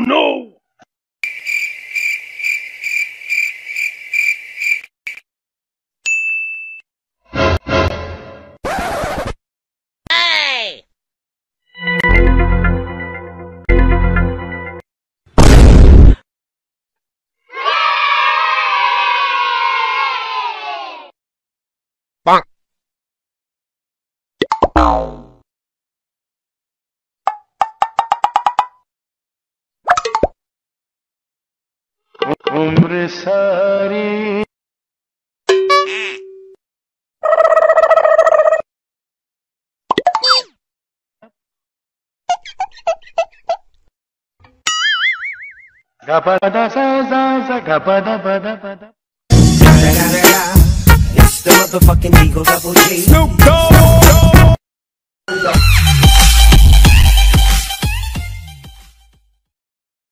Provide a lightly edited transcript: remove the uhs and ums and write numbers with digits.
no! Hey! Bonk. उम्र सारी gapada sa sa sa gapada pada pada. It's the motherfucking Eagle Double G. Snoop Dogg.